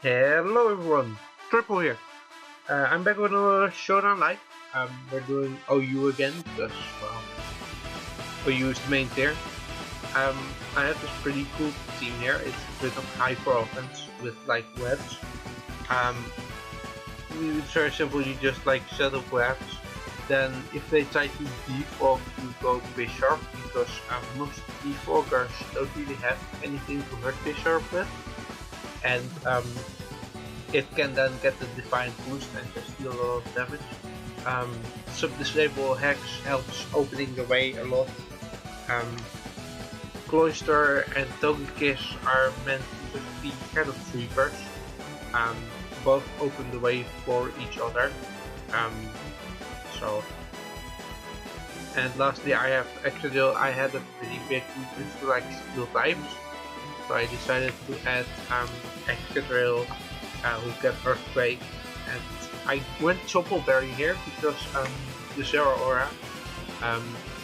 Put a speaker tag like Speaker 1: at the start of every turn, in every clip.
Speaker 1: Hello everyone, Triple here. I'm back with another Showdown Live. We're doing OU again because, well, OU is the main tier. I have this pretty cool team here. It's a bit of hyper offense with like webs. It's very simple. You just like set up webs. Then if they try to defog, you go Bishop because most defoggers don't really have anything to hurt Bishop with. And it can then get the Defiant boost and just deal a lot of damage. Sub-disable Hex helps opening the way a lot. Cloister and Togekiss are meant to just be kind of sweepers. Both open the way for each other. And lastly, I have Exadil. I had a pretty big weakness to like steel types. So I decided to add Excadrill, who get Earthquake, and I went Chople Berry here because the Zero Aura.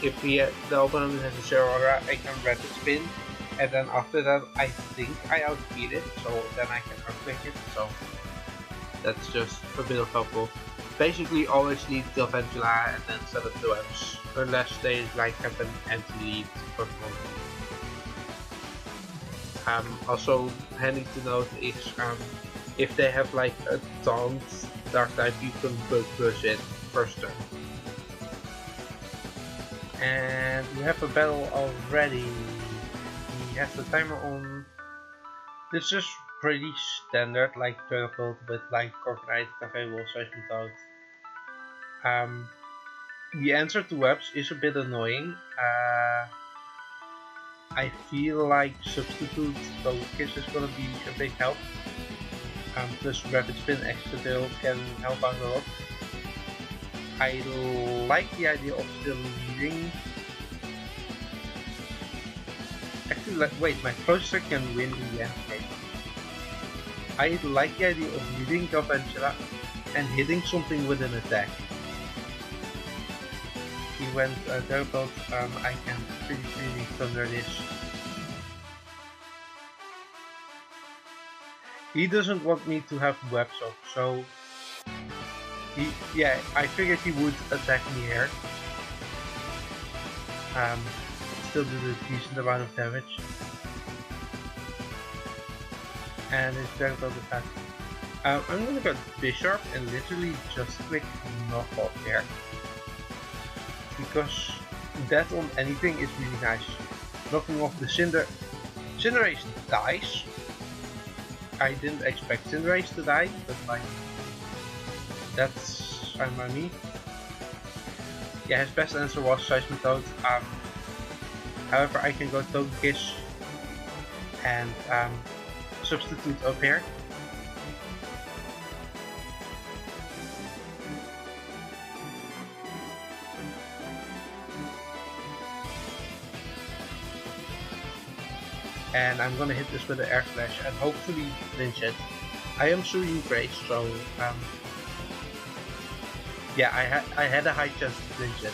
Speaker 1: If the opponent has a Zero Aura, I can Rapid Spin, and then after that I think I outspeed it, so then I can Earthquake it. So that's just a bit of helpful. Basically, always lead till Ventula and then set up the webs, unless they like have an anti-lead Pokemon. Also handy to note is if they have like a taunt dark type, you can bug push it first turn. And we have a battle already. We have the timer on. This is pretty standard, like Thunderbolt with like Corviknight, Cafe Wall, Seismic Toad. The answer to webs is a bit annoying. I feel like substitute Togekiss is gonna be a big help. Plus Rapid Spin Excadrill can help out a lot. I like the idea of still leading. Actually, wait, my closer can win in the end game. I like the idea of leading Galvantula and hitting something with an attack. He went Thunderbolt, I can pretty freely thunder this. He doesn't want me to have webs up, so I figured he would attack me here. Still did a decent amount of damage. And his Thunderbolt attack. I'm gonna go Bishop and literally just click knock off here. Because that on anything is really nice. Knocking off the Cinderace dies. I didn't expect Cinderace to die, but like that's fine by me. Yeah, his best answer was Seismic Toad. However, I can go Togekiss and substitute up here. And I'm gonna hit this with the Air Slash and hopefully flinch it. I am Suing Grace, so yeah, I had a high chance to flinch it.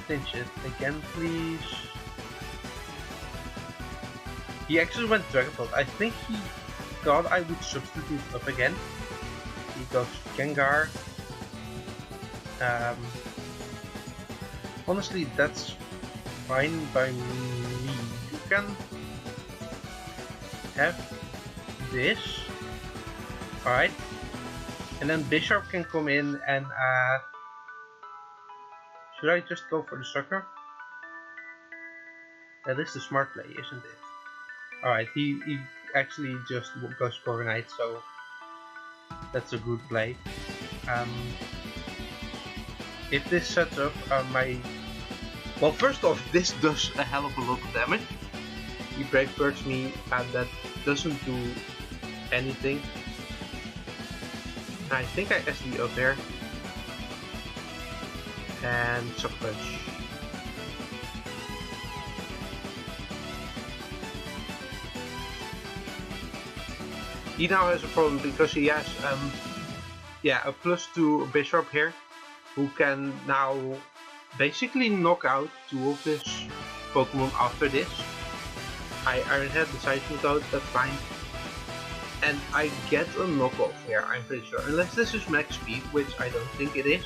Speaker 1: Flinch it again, please. He actually went Dragon Ball. I think he thought I would substitute up again. He goes Gengar. Honestly, that's fine by me. You can have this, alright, and then Bishop can come in and should I just go for the sucker? That is the smart play, isn't it? Alright, he actually just goes for Corviknight, so that's a good play. If this sets up well, first off, this does a hell of a lot of damage. He Brave Birds me and that doesn't do anything. I think I SD up there. And Sucker Punch. He now has a problem because he has a +2 Bishop here, who can now basically knock out 2 of his Pokemon after this. I Iron Head the Seismitoad, that's fine. And I get a knockoff here, I'm pretty sure. Unless this is max speed, which I don't think it is.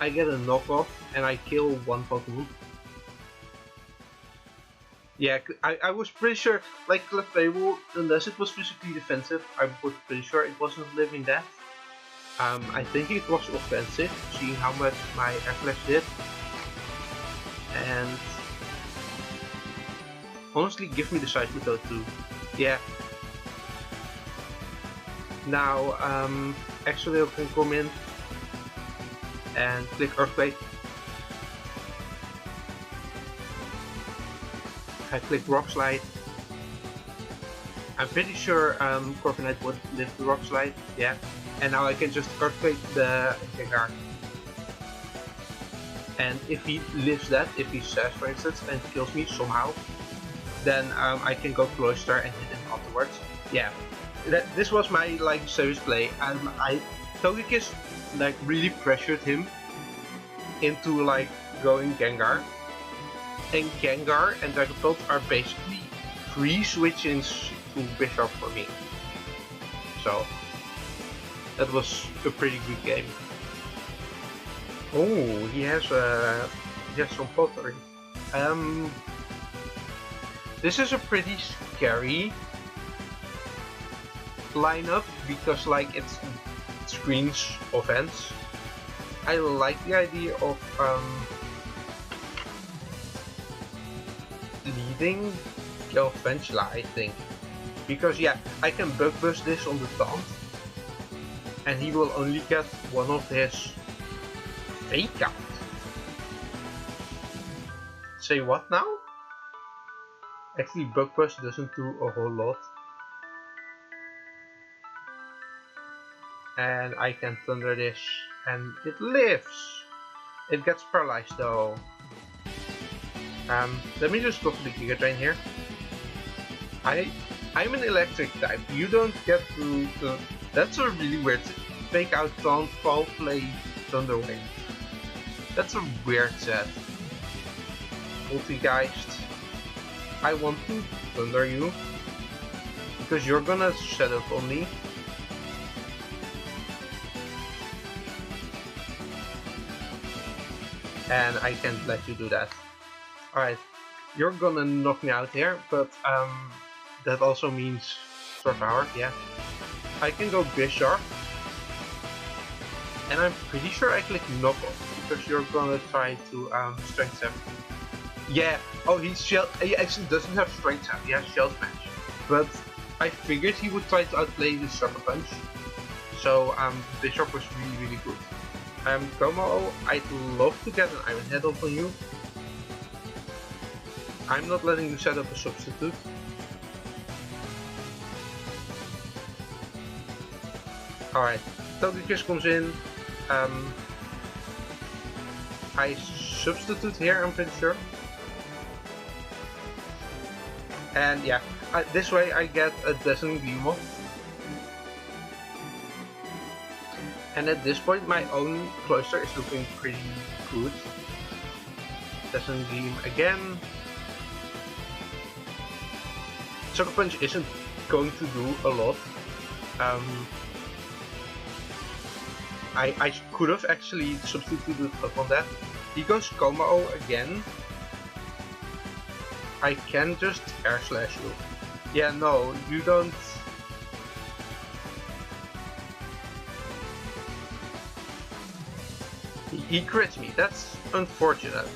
Speaker 1: I get a knockoff and I kill one Pokemon. Yeah, I was pretty sure, like Clefable, unless it was physically defensive, I was pretty sure it wasn't living death. I think it was offensive, seeing how much my Air Slash did. And honestly, give me the Seismitoad too. Yeah. Now, Extra can come in and click Earthquake. I click Rock Slide. I'm pretty sure Corviknight would live the Rock Slide, yeah. And now I can just Earthquake the Gengar. And if he lives that, if he says for instance, and kills me somehow, then I can go Cloyster and hit him afterwards. Yeah, this was my like serious play. Togekiss like really pressured him into like going Gengar. And Gengar and Dragapult are basically free switch-ins to Bishop for me. So that was a pretty good game. Oh, he has some pottery. This is a pretty scary lineup because like it screens offense. I like the idea of leading Galvantula, I think, because yeah, I can Bug Buzz this on the taunt, and he will only get one of his Fake Out. Say what now? Actually, Bug Buzz doesn't do a whole lot. And I can Thunder this, and it lives! It gets paralyzed though. Let me just go for the Giga Drain here. I'm an electric type. You don't get to... That's a really weird... Fake Out, Taunt, Foul Play, Thunder Wave. That's a weird set. Multigeist. I want to Thunder you, because you're gonna set up on me. And I can't let you do that. Alright, you're gonna knock me out here, but that also means Sword Power, yeah. I can go Bisharp, and I'm pretty sure I click Knock Off, because you're gonna try to Strength 7. Yeah, oh, he actually doesn't have Strength 7, he has Shell Smash. But I figured he would try to outplay the Sucker Punch, so Bisharp was really good. Como, I'd love to get an Iron Head off on you. I'm not letting you set up a substitute. Alright, Togekiss comes in. I substitute here, I'm pretty sure. And yeah, this way I get a Dazzling Gleam off. And at this point my own Cloyster is looking pretty good. Dazzling Gleam again. Sucker Punch isn't going to do a lot. I could have actually substituted up on that. He goes Como again. I can just Air Slash you. Yeah, no, you don't. He crits me, that's unfortunate.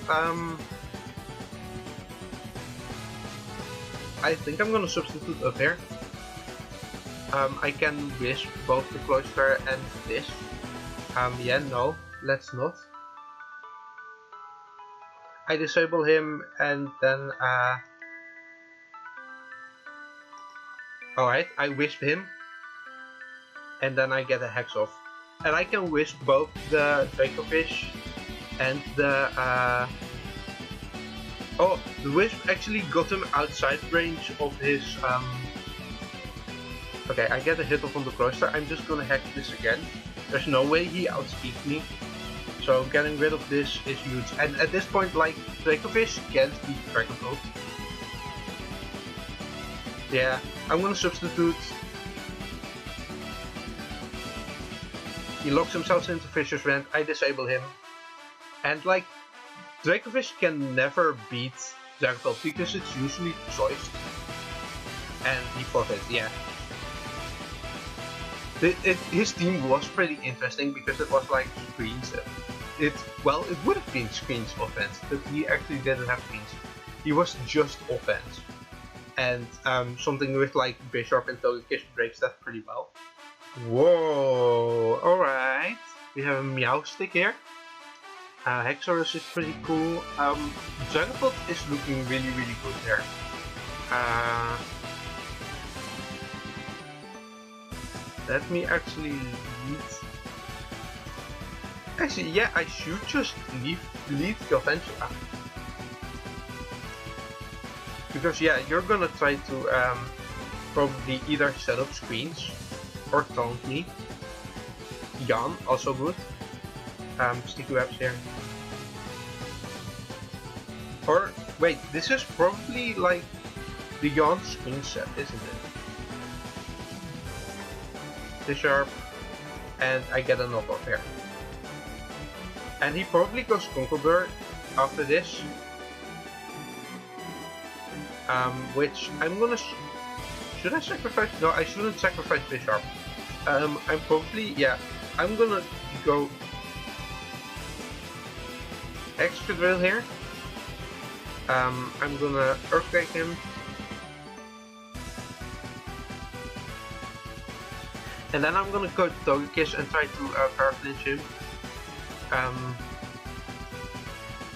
Speaker 1: I think I'm gonna substitute up here. I can wish both the Cloyster and this. Yeah, no, let's not. I disable him and then alright, I wisp him and then I get a Hex off. And I can wisp both the Dracofish and the oh, the wisp actually got him outside range of his okay, I get a hit off on the Cloyster. I'm just gonna hack this again. There's no way he outspeeds me. So So getting rid of this is huge. And at this point, like, Dracofish can't beat Dragon Boat. Yeah, I'm gonna substitute. He locks himself into Fisher's Rent, I disable him. And like, Dracofish can never beat Dragon Boat because it's usually choice. And he forfeits, yeah. His team was pretty interesting because it was like screens. It would have been screens offense, but he actually didn't have screens. He was just offense. And something with like Bishop and Togekiss breaks that pretty well. Whoa, alright. We have a Meow Stick here. Hexorus is pretty cool. Dragapult is looking really, really good there. Let me actually lead. Actually, yeah, I should just delete Galvantula. Because yeah, you're gonna try to probably either set up screens or taunt me. Jan, also good. Sticky webs here. Or wait, this is probably like the Jan screen set, isn't it? Sharp, and I get a knockoff here. And he probably goes Conkeldurr after this. Which I'm gonna. Should I sacrifice? No, I shouldn't sacrifice Bisharp. I'm probably, yeah, I'm gonna go extra drill here. I'm gonna Earthquake him. And then I'm gonna go to Togekiss and try to power Flinch him.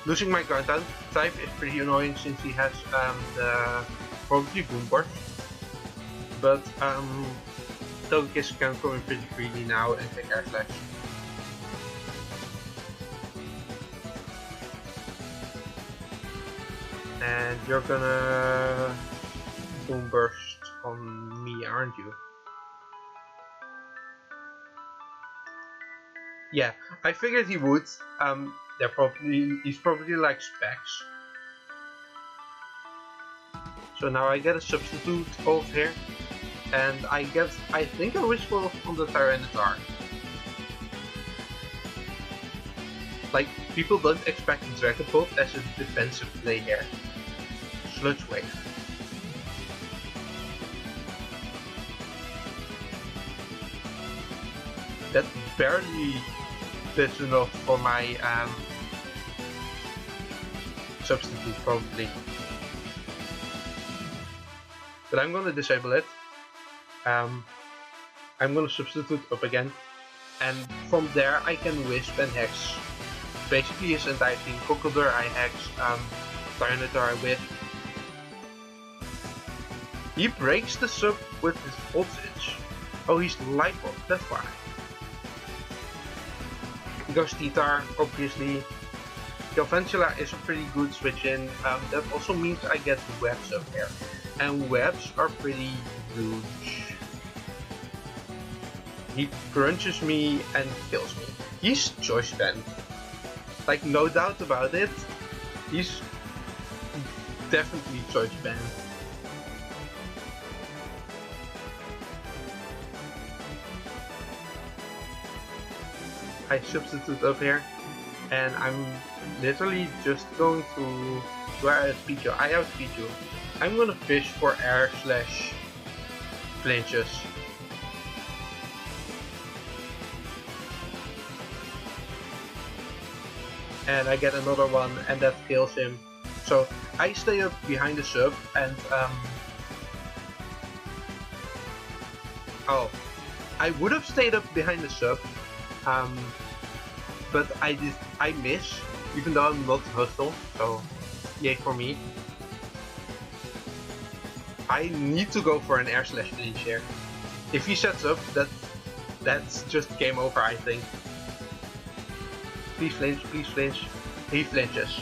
Speaker 1: Losing my ground type is pretty annoying since he has the probably Boom Burst. But Togekiss can come in pretty freely now and take Air Slash. And you're gonna Boom Burst on me, aren't you? Yeah, I figured he would. He's probably like Specs. So now I get a substitute off here, and I think a Wishful on the Tyranitar. Like, people don't expect Dragapult as a defensive play here. Sludge Wave. That barely is enough for my substitute probably. But I'm gonna disable it. I'm gonna substitute up again. And from there I can Wisp and Hex. Basically his entire team. Conkeldurr I Hex, Tyranitar I Wisp. He breaks the sub with his voltage. Oh, he's the Light Bulb, that's why. He goes Titar, obviously. Galvantula is a pretty good switch in. That also means I get webs up here. And webs are pretty huge. He crunches me and kills me. He's choice banned. Like, no doubt about it. He's definitely choice banned. I substitute up here, and I'm literally just going to. Do I have Speed? I have Speed. I'm gonna fish for air slash Flinches. And I get another one, and that kills him. So I stay up behind the sub, and oh, I would have stayed up behind the sub. But I miss, even though I'm not hostile, so yay for me. I need to go for an air slash Flinch here. If he sets up, that's just game over, I think. Please flinch, please flinch. He flinches.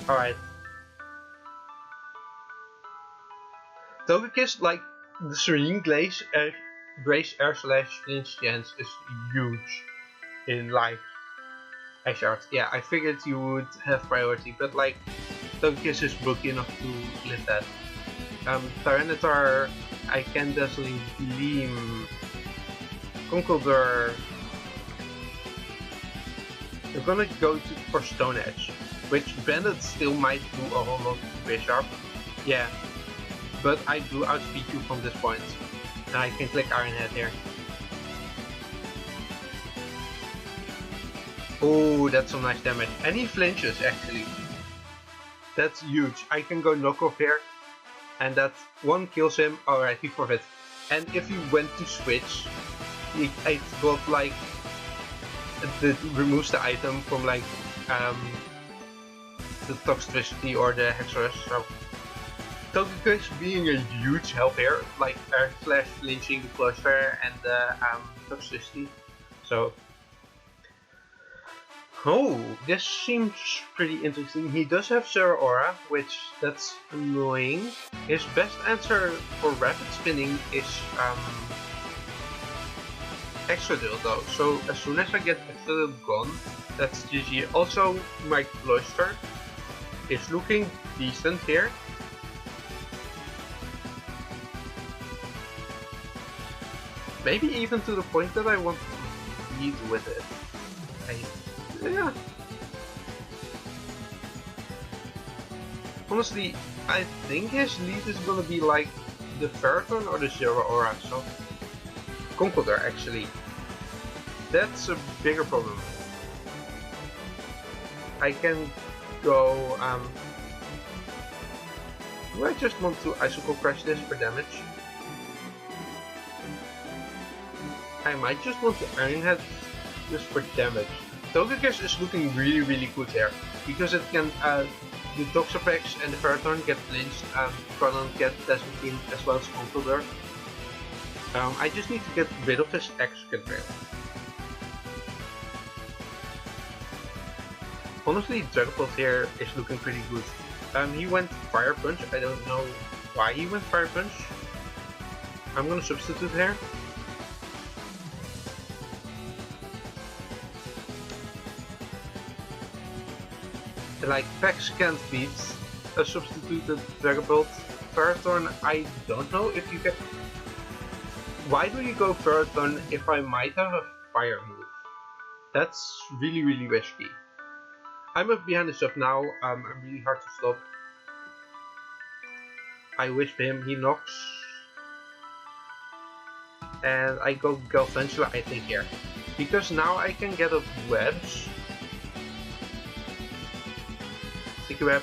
Speaker 1: Alright. Togekiss, like, the Serene Grace air slash Flinch chance is huge in life. Ice Shard. Yeah, I figured you would have priority, but like, Togekiss is bulky enough to live that. Tyranitar, I can definitely Gleam. Conkeldurr. I'm gonna go for Stone Edge, which Bandit still might do a whole lot to Bisharp. Yeah, but I do outspeed you from this point. And I can click Iron Head here. Oh, that's some nice damage. And he flinches actually. That's huge. I can go knockoff here. And that one kills him. Alright, he forfeit. And if he went to switch, it got like it removes the item from like the Toxtricity or the Hexorus. So Togekiss being a huge help here, like Earth Slash flinching the Cloister and the Toxtricity. So oh, this seems pretty interesting. He does have Zero Aura, which that's annoying. His best answer for rapid spinning is Extra Drill though, so as soon as I get Extra Drill gone, that's GG. Also, my Cloister is looking decent here. Maybe even to the point that I want to lead with it. Yeah. Honestly, I think his lead is gonna be like the Ferrothorn or the Zero Aura, so Conkeldurr actually. That's a bigger problem. I can go do I just want to Icicle Crush this for damage? I might just want to Iron Head this for damage. Togekiss is looking really good there, because it can the Toxapex and the Ferrothorn get flinched, Cronon get Desmotine as well as Conkeldurr. I just need to get rid of this Excadrill. Honestly, Dragapult here is looking pretty good. He went Fire Punch. I don't know why he went Fire Punch. I'm gonna substitute here. Like, Pex can't beat a substituted Dragapult. Ferrothorn, I don't know if you get... Why do you go Ferrothorn if I might have a Fire move? That's really risky. I'm up behind the sub now, I'm really hard to stop. I Wisp him, he knocks. And I go Galvantula, I think, here. Because now I can get up Webs. Sticky Web.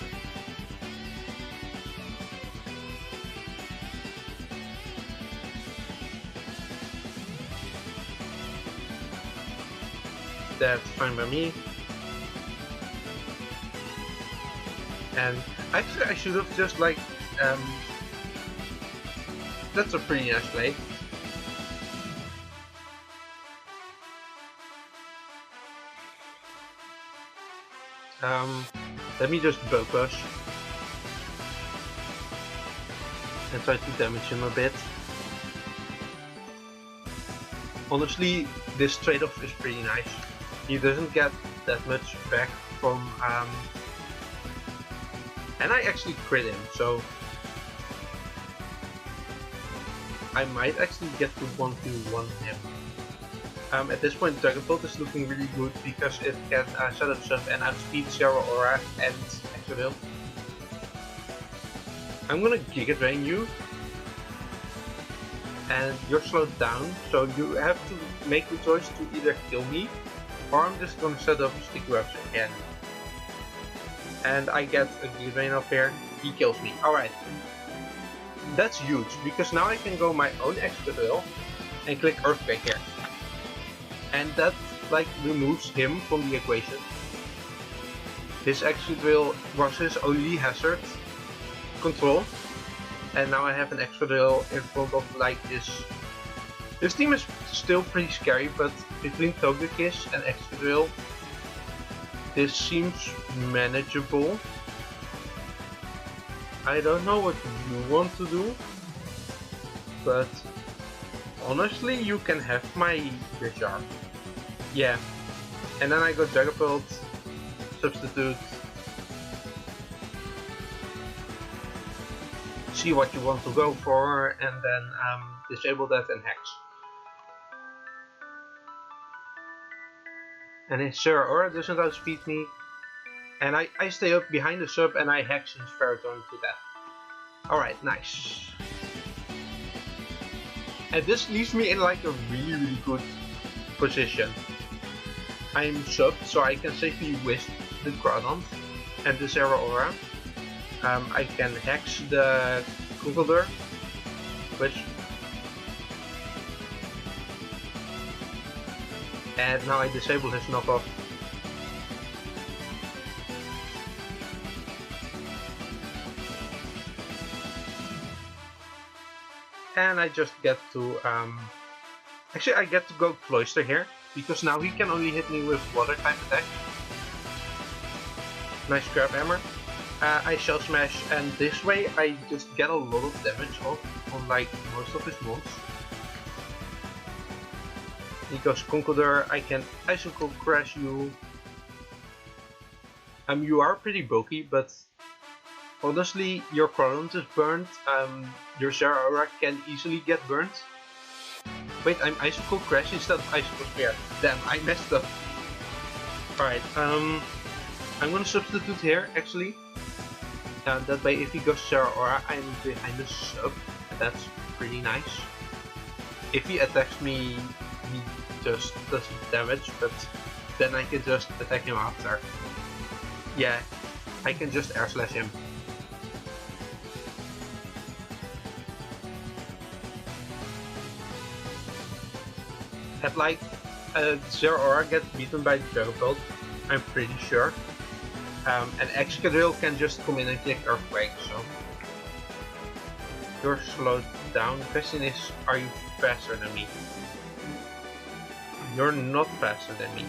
Speaker 1: That's fine by me. And actually I should have just like that's a pretty nice play. Let me just Bug Push and try to damage him a bit. Honestly, this trade-off is pretty nice. He doesn't get that much back from and I actually crit him, so I might actually get to 1v1 him. At this point, Dragapult is looking really good because it can set up stuff and outspeed Zero Aura and Extra Drill. I'm gonna Giga Drain you, and you're slowed down, so you have to make the choice to either kill me, or I'm just gonna set up Sticky Webs again. And I get a Giga Drain up here, he kills me. Alright. That's huge, because now I can go my own Extra Drill and click Earthquake here. And that like removes him from the equation. This Extra Drill was his only hazard control. And now I have an Extra Drill in front of like this. This team is still pretty scary, but between Togekiss and Extra Drill, this seems manageable. I don't know what you want to do, but honestly, you can have my Bisharp. Yeah, And then I go Dragapult, substitute, see what you want to go for, and then disable that and Hex. And his Zeraora doesn't outspeed me, and I stay up behind the sub and I Hex his Ferrothorn to death. Alright, nice. And this leaves me in like a really good position. I'm subbed, so I can safely whisk the Groudon and the Zeraora. I can Hex the Conkeldurr, which... And now I disable his knockoff. And I just get to... Actually, I get to go Cloyster here, because now he can only hit me with water type attack. Nice grab hammer. I Shell Smash, and this way I just get a lot of damage off on like most of his moves. He goes Conkeldurr, I can Icicle Crash you. You are pretty bulky, but honestly your Groudon is burnt. Your Zeraora can easily get burnt. Wait, I'm Icicle Crash instead of Icicle Spear. Damn, I messed up. Alright, I'm gonna substitute here actually. That way if he goes Zeraora, I'm behind the sub, and that's pretty nice. If he attacks me, he just does damage, but then I can just attack him after. Yeah, I can just Air Slash him. At like Zeraora gets beaten by the Dragapult, I'm pretty sure. And Excadrill can just come in and click Earthquake, so... You're slowed down. The question is, are you faster than me? You're not faster than me.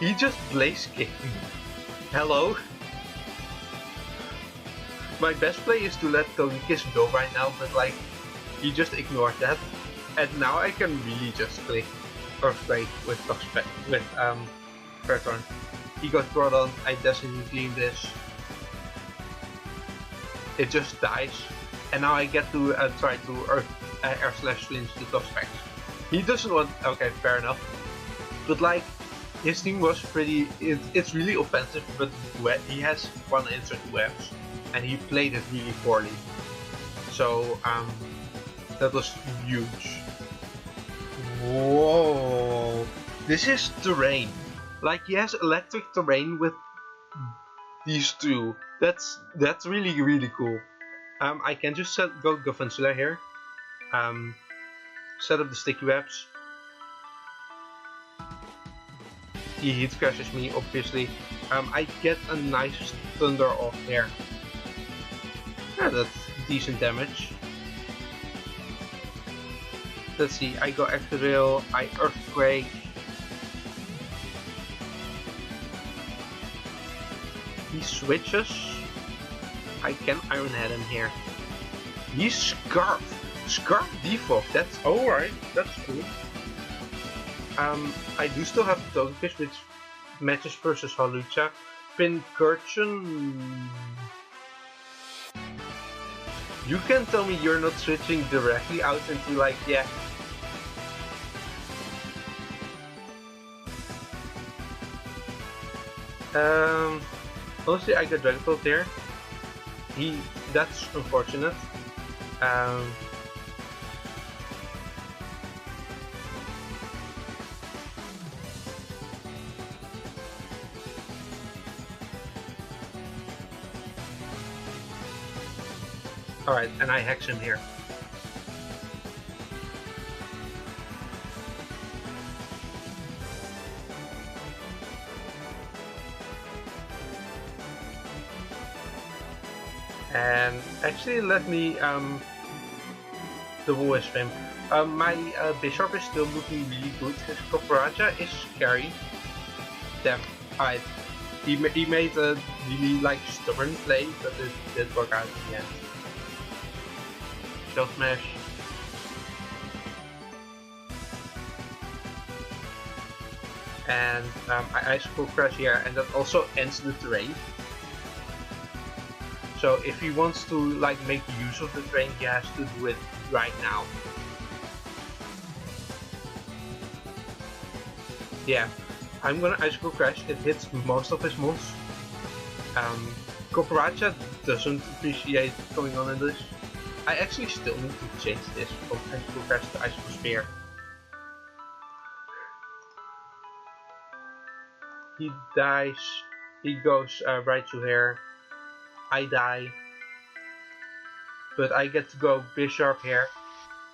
Speaker 1: He just Blaze kicked me. Hello? My best play is to let Togekiss go right now, but like, he just ignored that. And now I can really just click Earthquake with Ferrothorn. He got Groudon, I definitely clean this. It just dies. And now I get to try to Air Slash Flinch the top specs. He doesn't want... Okay, fair enough. But like, his team was pretty... It's really offensive, but he has one answer to webs. And he played it really poorly. So, that was huge. Whoa! This is terrain. Like, he has electric terrain with these two. That's really cool. I can just go Gofunzilla here. Set up the sticky webs. He heat crashes me, obviously. I get a nice thunder off here. Yeah, that's decent damage. Let's see, I go Excadrill, I Earthquake. He switches. I can Iron Head him here. He's Scarf default. That's alright. That's cool. I do still have Togekiss, which matches versus Hawlucha. Pincurchin. You can tell me you're not switching directly out into like, yeah. Honestly, I got Dragapult there. That's unfortunate. Alright, and I hex him here. And actually let me double wisp him. My Bisharp is still looking really good. His Copperajah is scary. Damn, alright. He made a really like stubborn play, but it did work out in the end. Shell Smash. and I icicle crash here, and that also ends the terrain. So if he wants to like make use of the terrain, he has to do it right now. Yeah, I'm gonna icicle crash. It hits most of his moves. Corporacha doesn't appreciate what's going on in this. I actually still need to change this from icicle crash to icicle spear. He dies. He goes right to here. I die. But I get to go Bisharp here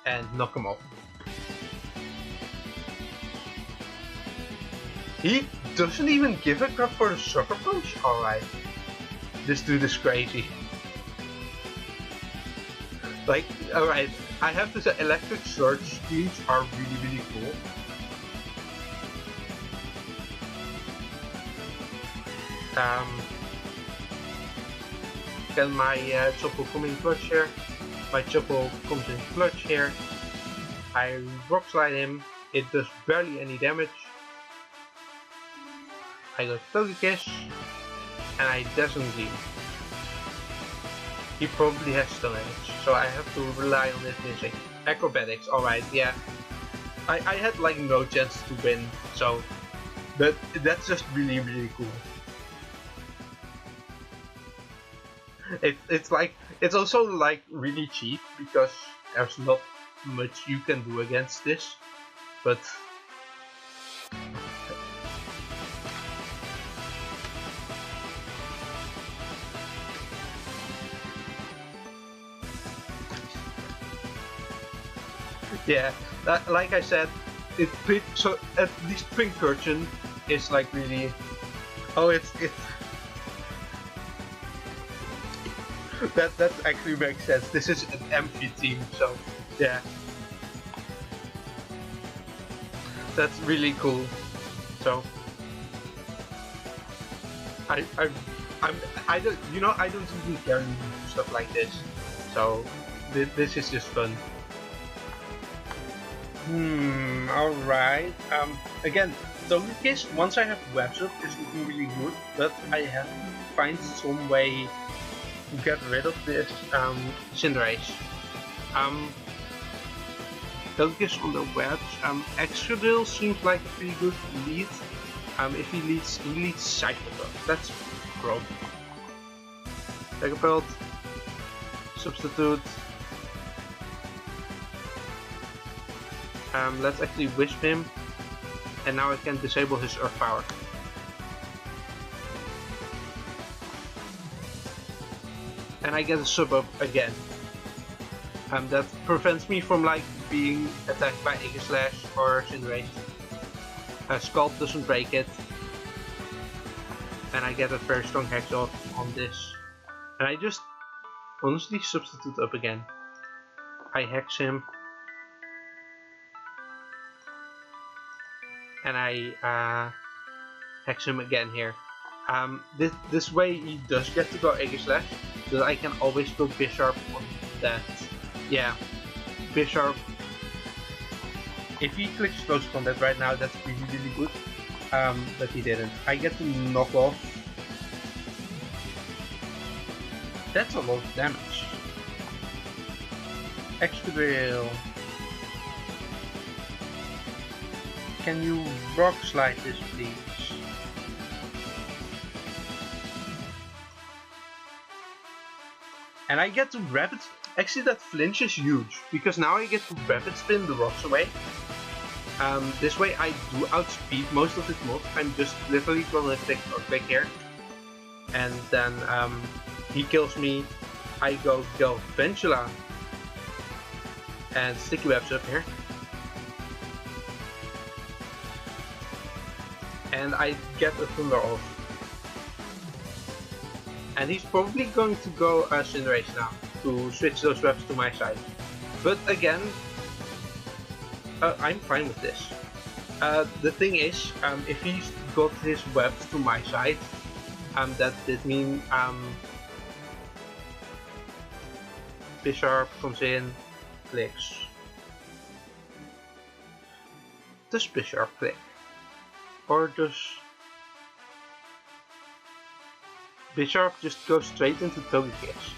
Speaker 1: and knock him off. He doesn't even give a crap for the Sucker Punch? Alright. This dude is crazy. Like, alright, I have to say electric surge schemes are really cool. Can my Chopo come in clutch here? My Chopo comes in clutch here. I rock slide him. It does barely any damage. I go Togekiss, and I definitely. He probably has stun edge, so I have to rely on his missing. Acrobatics, alright, yeah. I had like no chance to win, so that's just really cool. It's also like really cheap because there's not much you can do against this, but yeah, like I said, so at least Pincurchin is like really. Oh, it's that actually makes sense. This is an empty team, so yeah, that's really cool. So I don't I don't even care stuff like this. So this is just fun. Alright. Again, Togekiss, once I have webs up, is looking really good, but I have to find some way to get rid of this Cinderace. Togekiss on the webs. Excadrill seems like a pretty good lead. If he leads Cyclopelt. That's broke. Cyclopelt. Substitute. Let's actually Wisp him, and now I can disable his Earth Power. And I get a sub up again. That prevents me from like being attacked by Aegislash or Cinderace. Scald doesn't break it, and I get a very strong Hex off on this. And I just honestly substitute up again. I Hex him. And I Hex him again here. This way he does get to go Aegislash, so that I can always go Bisharp on that. Yeah, Bisharp. If he clicks close combat right now, that's really good. But he didn't. I get to knock off. That's a lot of damage. Excadrill. Can you rock slide this, please? And I get to rapid. Actually, that flinch is huge because now I get to rapid spin the rocks away. This way I do outspeed most of his moves. I'm just literally gonna take a click here, and then he kills me. I go Ventula and Sticky Webs up here. And I get a Thunder off. And he's probably going to go Cinderace now to switch those webs to my side. But again, I'm fine with this. The thing is, if he's got his webs to my side, that did mean Bisharp comes in, clicks. Does Bisharp click? Or does Bisharp just go straight into Togekiss?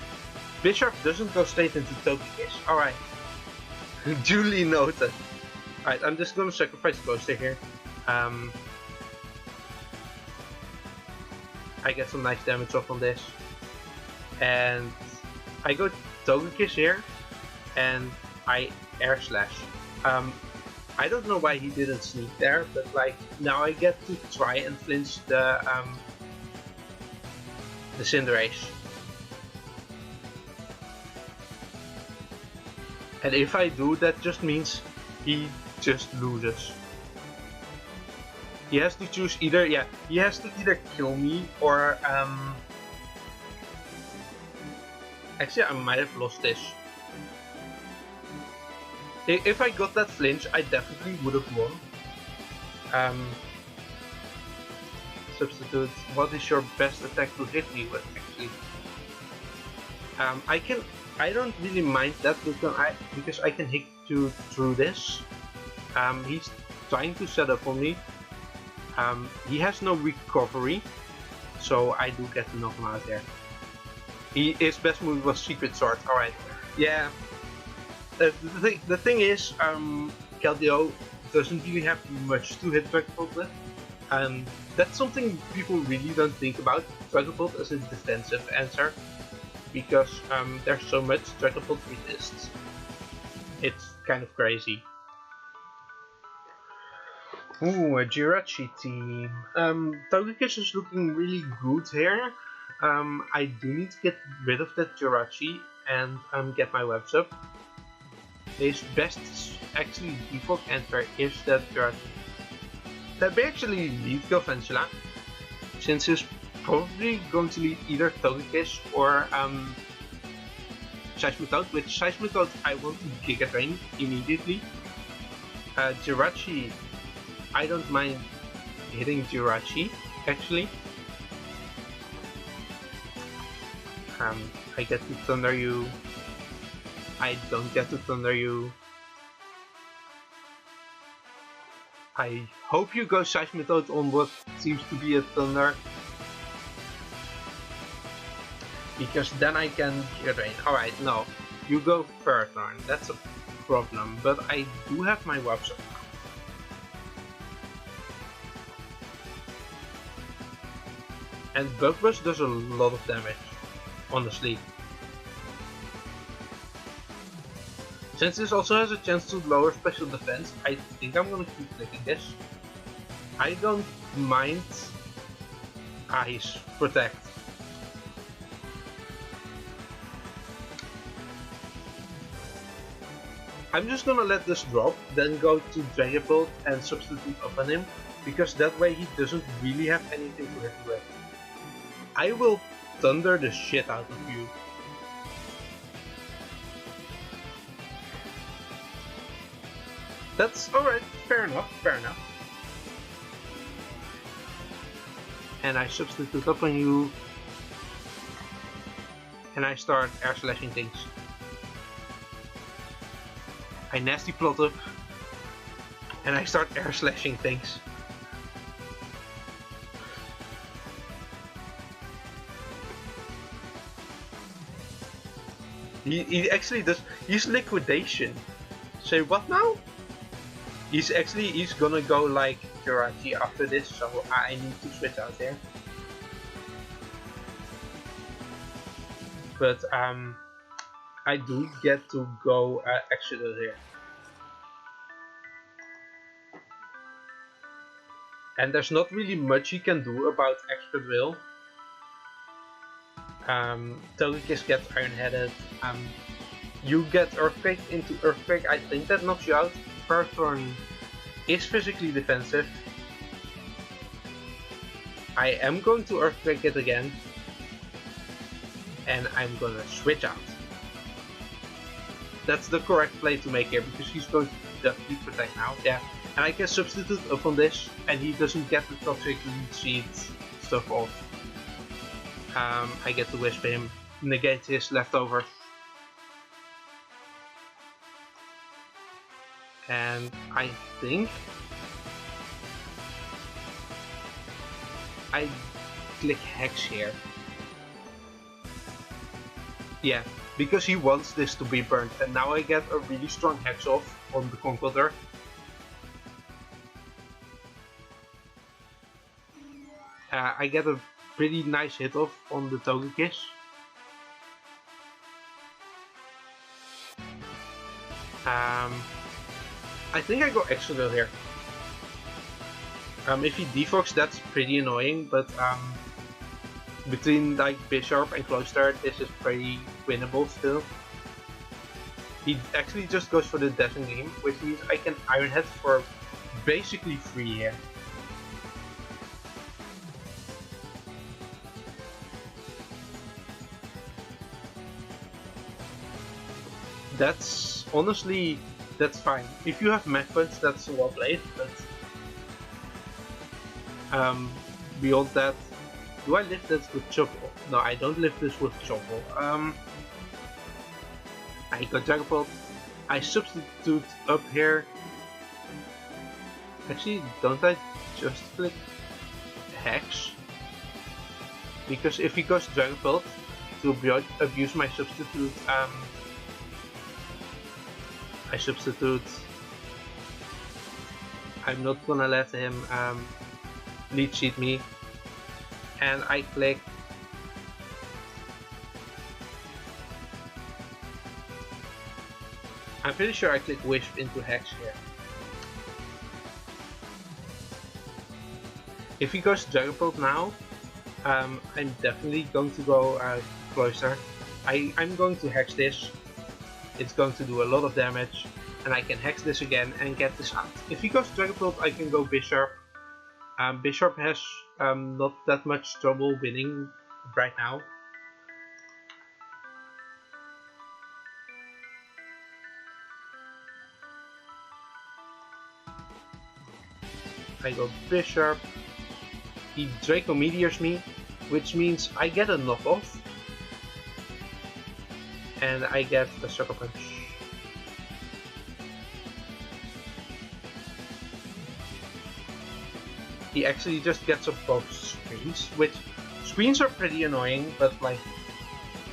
Speaker 1: Bisharp doesn't go straight into Togekiss. Alright. Duly noted. Alright, I'm just gonna sacrifice Booster here. I get some nice damage off on this. And I go Togekiss here, and I Air Slash. I don't know why he didn't sneak there, but like now I get to try and flinch the Cinderace. And if I do, that just means he just loses. He has to choose either, he has to either kill me or actually I might have lost this. If I got that flinch, I definitely would have won. Substitute, what is your best attack to hit me with actually? I don't really mind that because I can hit you through this. He's trying to set up on me. He has no recovery, so I do get to knock him out there. His best move was Secret Sword. Alright, yeah. The thing is, Keldeo doesn't really have much to hit Dragapult with. That's something people really don't think about. Dragapult as a defensive answer, because there's so much Dragapult resists. It's kind of crazy. Ooh, a Jirachi team. Togekiss is looking really good here. I do need to get rid of that Jirachi and get my webs up. His best actually default answer is that Jirachi. That may actually lead Galvantula, since he's probably going to lead either Togekiss or Seismitoad, which Seismitoad I want to Giga Drain immediately. Jirachi, I don't mind hitting Jirachi actually. I get to Thunder you. I don't get to Thunder you. I hope you go Seismitoad on what seems to be a Thunder, because then I can Giga Drain. Alright, no. You go third turn, that's a problem, but I do have my webs up now. And Bug Rush does a lot of damage, honestly. Since this also has a chance to lower special defense, I think I'm gonna keep clicking this. I don't mind Ice Protect. I'm just gonna let this drop, then go to Dragapult and substitute up on him, because that way he doesn't really have anything to hit with. I will thunder the shit out of you. That's alright, fair enough, fair enough. And I substitute up on you. And I start air slashing things. I nasty plot up. And I start air slashing things. He actually does, he's liquidation. Say what now? He's gonna go like Jirachi after this, so I need to switch out there. But I do get to go Exodus here. And there's not really much he can do about Extra Drill. Togekiss gets Iron Headed. You get Earthquake into Earthquake, I think that knocks you out. First turn is physically defensive. I am going to Earthquake it again. And I'm gonna switch out. That's the correct play to make here, because he's going to definitely protect now. Yeah, and I can substitute up on this, and he doesn't get the Toxic Lead Seed stuff off. I get to Wisp him, negate his leftovers. And I think I click Hex here. Yeah, because he wants this to be burnt, and now I get a really strong Hex off on the Conqueror. I get a pretty nice hit off on the Togekiss. I think I go extra drill here. If he defogs, that's pretty annoying, but between like Bisharp and Close Start, this is pretty winnable still. He actually just goes for the Dazzling Gleam, which means I can Iron Head for basically free here. That's honestly, that's fine. If you have Mach Punch, that's well played, but beyond that, do I lift this with Choco? No, I don't lift this with Choco. I got Dragapult. I substitute up here. Actually, don't I just click Hex? Because if he goes Dragapult to abuse my substitute, I substitute. I'm not gonna let him lead cheat me, and I click. I'm pretty sure I click Wisp into Hex here. If he goes Dragapult now, I'm definitely going to go closer. I'm going to Hex this. It's going to do a lot of damage, and I can Hex this again and get this out. If he goes Dragapult, I can go Bisharp. Bisharp has not that much trouble winning right now. I go Bisharp. He Draco Meteors me, which means I get a knockoff. And I get a Sucker Punch. He actually just gets up both screens, which screens are pretty annoying, but like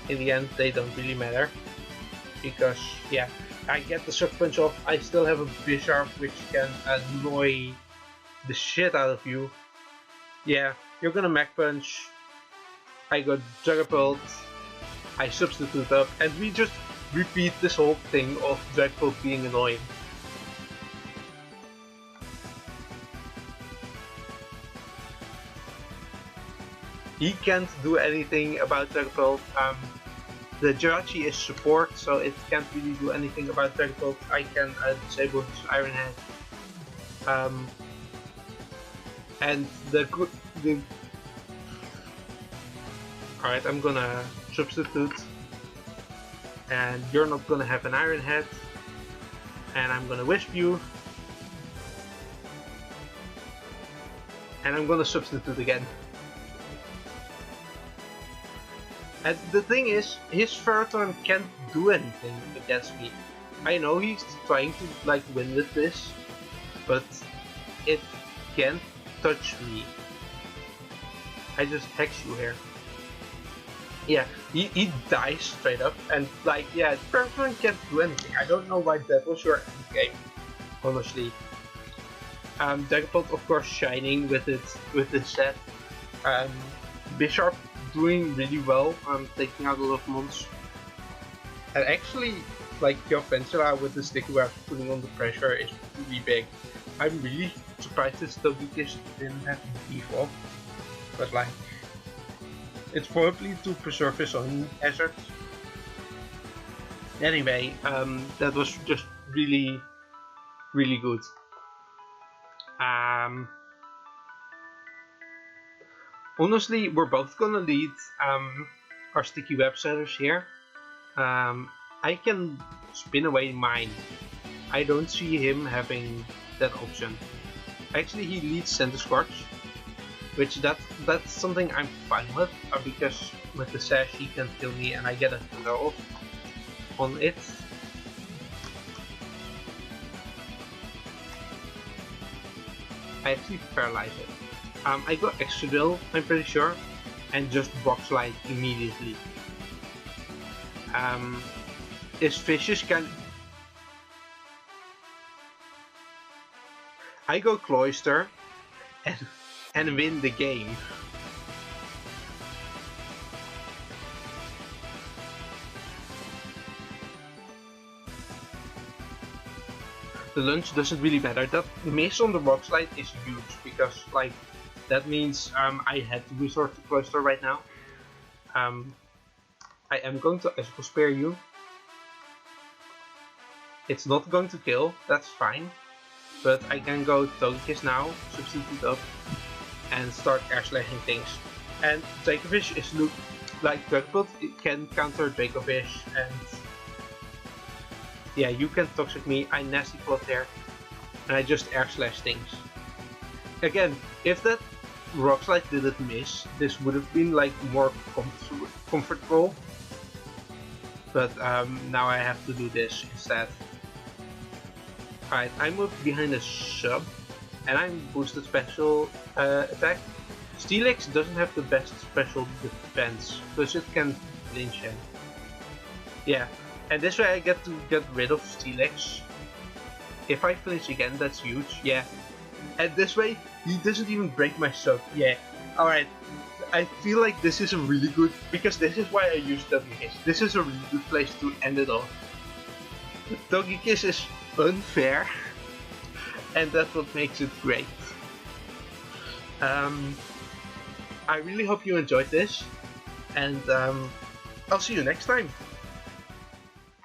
Speaker 1: in the end they don't really matter. Because yeah, I get the Sucker Punch off, I still have a Bisharp which can annoy the shit out of you. Yeah, you're gonna Mach Punch. I got Dragapult. I substitute up, and we just repeat this whole thing of Dragapult being annoying. He can't do anything about Dragapult. The Jirachi is support, so it can't really do anything about Dragapult. I can disable his Iron Head. And alright, I'm gonna substitute, and you're not gonna have an Iron Head, and I'm gonna Wisp you, and I'm gonna substitute again. And the thing is, his Ferrothorn can't do anything against me. I know he's trying to like win with this, but it can't touch me. I just Hex you here. Yeah, he dies straight up, and like, yeah, Ferrothorn can't do anything. I don't know why that was your end game, honestly. Dragapult, of course, shining with this set. Bisharp doing really well, taking out a lot of mons. And actually, like, your Ventula with the sticky webs putting on the pressure is really big. I'm really surprised this Togekiss didn't have default, but like, it's probably to preserve his own hazards. Anyway, that was just really, really good. Honestly, we're both gonna lead our sticky web setters here. I can spin away mine. I don't see him having that option. Actually, he leads Center Scorch, which that's something I'm fine with, because with the sash he can kill me and I get a thunder off on it. I actually paralyze it. I go extra drill, I'm pretty sure, and just box slide immediately. Is Flinches can... I go cloister and win the game. The lunge doesn't really matter. That miss on the rock slide is huge because like that means I had to resort to cloister right now. I am going to Icicle Spear you. It's not going to kill, that's fine. But I can go Togekiss now, substitute up, and start air slashing things. And Togekiss is look like Dragapult, it can counter Togekiss, and yeah, you can toxic me, I nasty plot there, and I just air slash things. Again, if that rock slide didn't miss, this would have been like more comfortable. But now I have to do this instead. Alright, I moved behind a sub, and I'm boosted special attack. Steelix doesn't have the best special defense, plus it can flinch him. Yeah, and this way I get to get rid of Steelix. If I flinch again, that's huge, yeah. And this way, he doesn't even break my sub, yeah. Alright, I feel like this is a really good, because this is why I use Togekiss. This is a really good place to end it off. Togekiss is unfair, and that's what makes it great. I really hope you enjoyed this, and I'll see you next time.